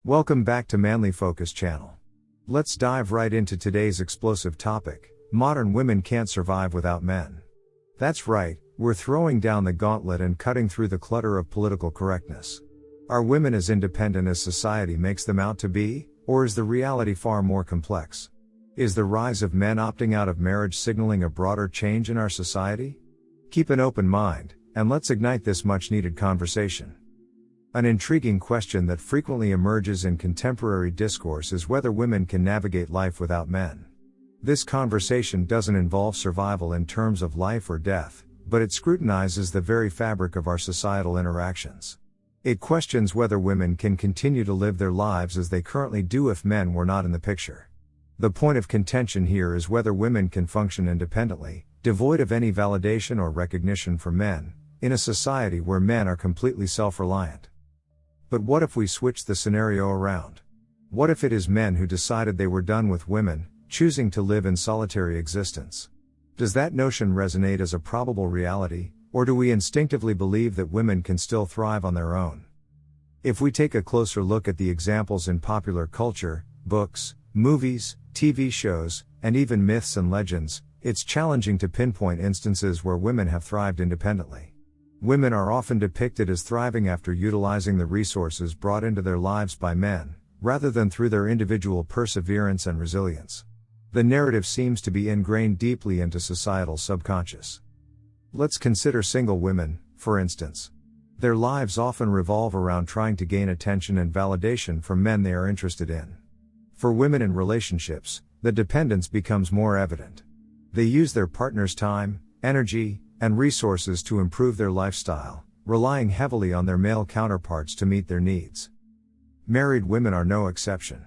Welcome back to Manly Focus channel. Let's dive right into today's explosive topic. Modern women can't survive without men. That's right, we're throwing down the gauntlet and cutting through the clutter of political correctness. Are women as independent as society makes them out to be, or is the reality far more complex? Is the rise of men opting out of marriage signaling a broader change in our society? Keep an open mind, and let's ignite this much-needed conversation. An intriguing question that frequently emerges in contemporary discourse is whether women can navigate life without men. This conversation doesn't involve survival in terms of life or death, but it scrutinizes the very fabric of our societal interactions. It questions whether women can continue to live their lives as they currently do if men were not in the picture. The point of contention here is whether women can function independently, devoid of any validation or recognition from men, in a society where men are completely self-reliant. But what if we switch the scenario around? What if it is men who decided they were done with women, choosing to live in solitary existence? Does that notion resonate as a probable reality, or do we instinctively believe that women can still thrive on their own? If we take a closer look at the examples in popular culture, books, movies, TV shows, and even myths and legends, it's challenging to pinpoint instances where women have thrived independently. Women are often depicted as thriving after utilizing the resources brought into their lives by men, rather than through their individual perseverance and resilience. The narrative seems to be ingrained deeply into societal subconscious. Let's consider single women, for instance. Their lives often revolve around trying to gain attention and validation from men they are interested in. For women in relationships, the dependence becomes more evident. They use their partner's time, energy, and resources to improve their lifestyle, relying heavily on their male counterparts to meet their needs. Married women are no exception.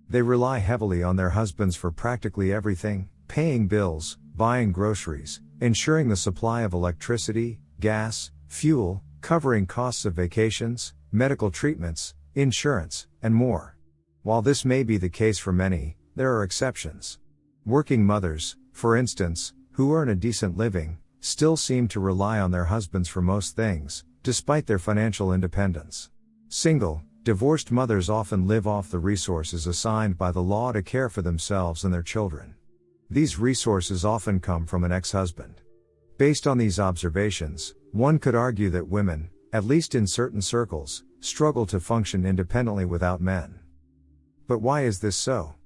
They rely heavily on their husbands for practically everything, paying bills, buying groceries, ensuring the supply of electricity, gas, fuel, covering costs of vacations, medical treatments, insurance, and more. While this may be the case for many, there are exceptions. Working mothers, for instance, who earn a decent living, still seem to rely on their husbands for most things, despite their financial independence. Single, divorced mothers often live off the resources assigned by the law to care for themselves and their children. These resources often come from an ex-husband. Based on these observations, one could argue that women, at least in certain circles, struggle to function independently without men. But why is this so?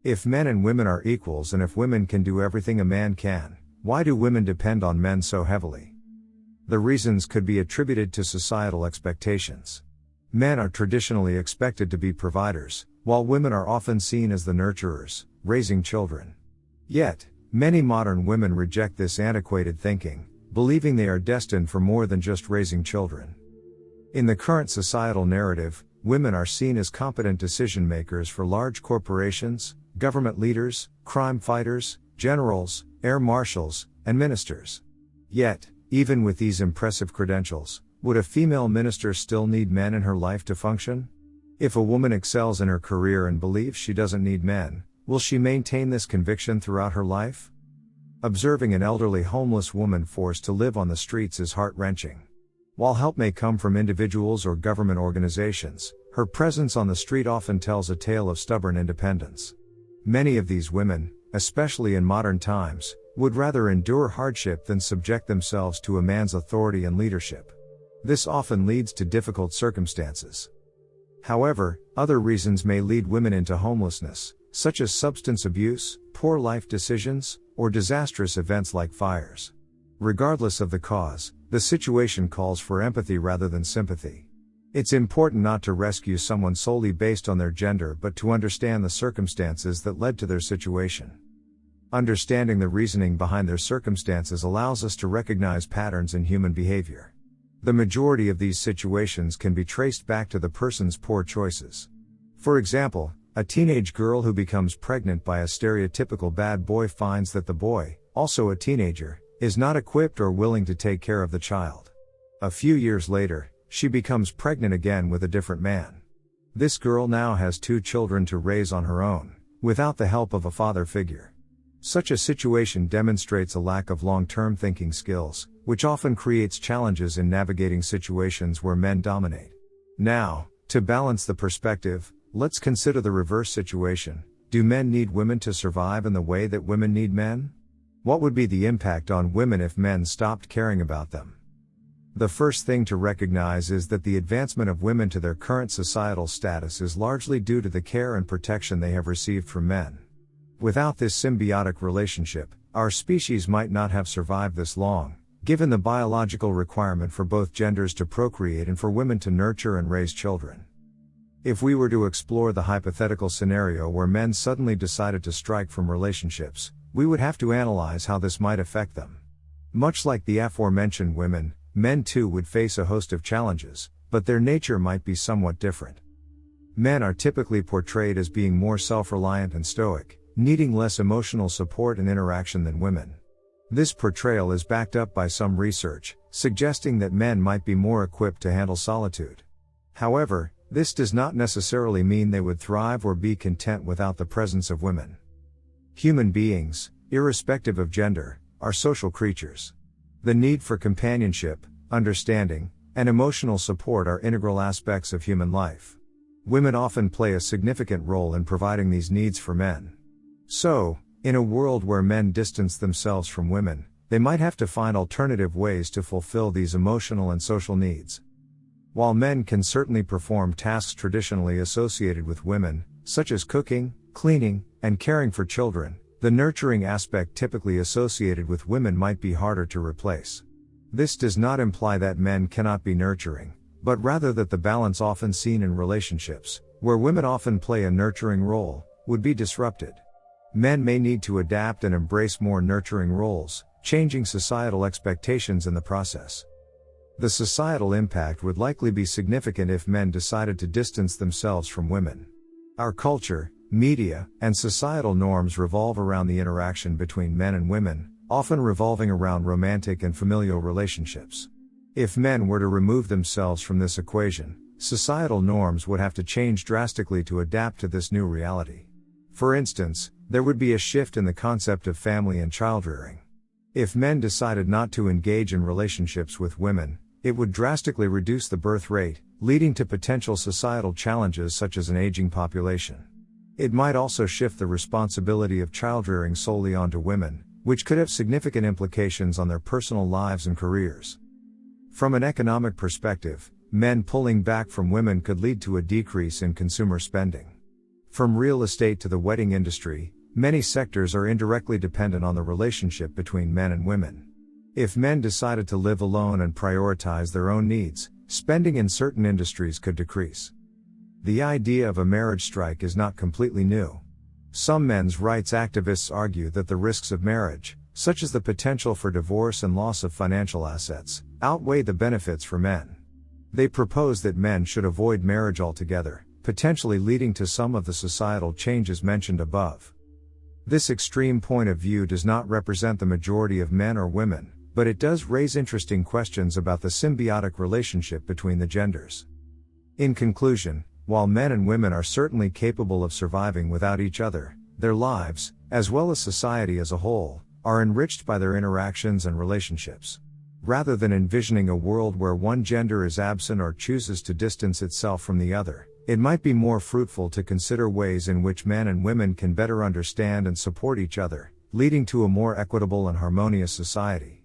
If men and women are equals and if women can do everything a man can, why do women depend on men so heavily? The reasons could be attributed to societal expectations. Men are traditionally expected to be providers, while women are often seen as the nurturers, raising children. Yet, many modern women reject this antiquated thinking, believing they are destined for more than just raising children. In the current societal narrative, women are seen as competent decision makers for large corporations, government leaders, crime fighters, generals, air marshals, and ministers. Yet, even with these impressive credentials, would a female minister still need men in her life to function? If a woman excels in her career and believes she doesn't need men, will she maintain this conviction throughout her life? Observing an elderly homeless woman forced to live on the streets is heart-wrenching. While help may come from individuals or government organizations, her presence on the street often tells a tale of stubborn independence. Many of these women, especially in modern times, would rather endure hardship than subject themselves to a man's authority and leadership. This often leads to difficult circumstances. However, other reasons may lead women into homelessness, such as substance abuse, poor life decisions, or disastrous events like fires. Regardless of the cause, the situation calls for empathy rather than sympathy. It's important not to rescue someone solely based on their gender but to understand the circumstances that led to their situation. Understanding the reasoning behind their circumstances allows us to recognize patterns in human behavior. The majority of these situations can be traced back to the person's poor choices. For example, a teenage girl who becomes pregnant by a stereotypical bad boy finds that the boy, also a teenager, is not equipped or willing to take care of the child. A few years later, she becomes pregnant again with a different man. This girl now has 2 children to raise on her own, without the help of a father figure. Such a situation demonstrates a lack of long-term thinking skills, which often creates challenges in navigating situations where men dominate. Now, to balance the perspective, Let's consider the reverse situation. Do men need women to survive in the way that women need men? What would be the impact on women if men stopped caring about them? The first thing to recognize is that the advancement of women to their current societal status is largely due to the care and protection they have received from men. Without this symbiotic relationship, our species might not have survived this long, given the biological requirement for both genders to procreate and for women to nurture and raise children. If we were to explore the hypothetical scenario where men suddenly decided to strike from relationships, we would have to analyze how this might affect them. Much like the aforementioned women, men too would face a host of challenges, but their nature might be somewhat different. Men are typically portrayed as being more self-reliant and stoic, needing less emotional support and interaction than women. This portrayal is backed up by some research, suggesting that men might be more equipped to handle solitude. However, this does not necessarily mean they would thrive or be content without the presence of women. Human beings, irrespective of gender, are social creatures. The need for companionship, understanding, and emotional support are integral aspects of human life. Women often play a significant role in providing these needs for men. So, in a world where men distance themselves from women, they might have to find alternative ways to fulfill these emotional and social needs. While men can certainly perform tasks traditionally associated with women, such as cooking, cleaning, and caring for children, the nurturing aspect typically associated with women might be harder to replace. This does not imply that men cannot be nurturing, but rather that the balance often seen in relationships, where women often play a nurturing role, would be disrupted. Men may need to adapt and embrace more nurturing roles, changing societal expectations in the process. The societal impact would likely be significant if men decided to distance themselves from women. Our culture, media, and societal norms revolve around the interaction between men and women, often revolving around romantic and familial relationships. If men were to remove themselves from this equation, societal norms would have to change drastically to adapt to this new reality. For instance, there would be a shift in the concept of family and childrearing. If men decided not to engage in relationships with women, it would drastically reduce the birth rate, leading to potential societal challenges such as an aging population. It might also shift the responsibility of childrearing solely onto women, which could have significant implications on their personal lives and careers. From an economic perspective, men pulling back from women could lead to a decrease in consumer spending. From real estate to the wedding industry, many sectors are indirectly dependent on the relationship between men and women. If men decided to live alone and prioritize their own needs, spending in certain industries could decrease. The idea of a marriage strike is not completely new. Some men's rights activists argue that the risks of marriage, such as the potential for divorce and loss of financial assets, outweigh the benefits for men. They propose that men should avoid marriage altogether, potentially leading to some of the societal changes mentioned above. This extreme point of view does not represent the majority of men or women, but it does raise interesting questions about the symbiotic relationship between the genders. In conclusion, while men and women are certainly capable of surviving without each other, their lives, as well as society as a whole, are enriched by their interactions and relationships. Rather than envisioning a world where one gender is absent or chooses to distance itself from the other, it might be more fruitful to consider ways in which men and women can better understand and support each other, leading to a more equitable and harmonious society.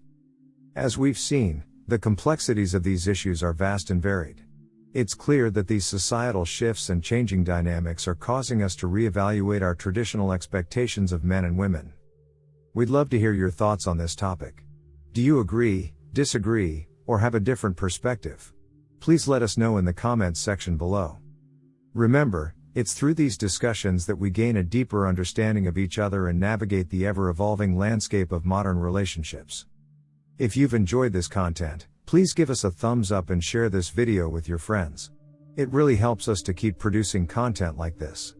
As we've seen, the complexities of these issues are vast and varied. It's clear that these societal shifts and changing dynamics are causing us to reevaluate our traditional expectations of men and women. We'd love to hear your thoughts on this topic. Do you agree, disagree, or have a different perspective? Please let us know in the comments section below. Remember, it's through these discussions that we gain a deeper understanding of each other and navigate the ever-evolving landscape of modern relationships. If you've enjoyed this content, please give us a thumbs up and share this video with your friends. It really helps us to keep producing content like this.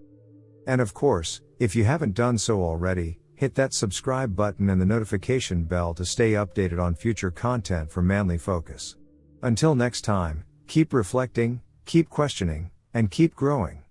And of course, if you haven't done so already, hit that subscribe button and the notification bell to stay updated on future content from Manly Focus. Until next time, keep reflecting, keep questioning, and keep growing.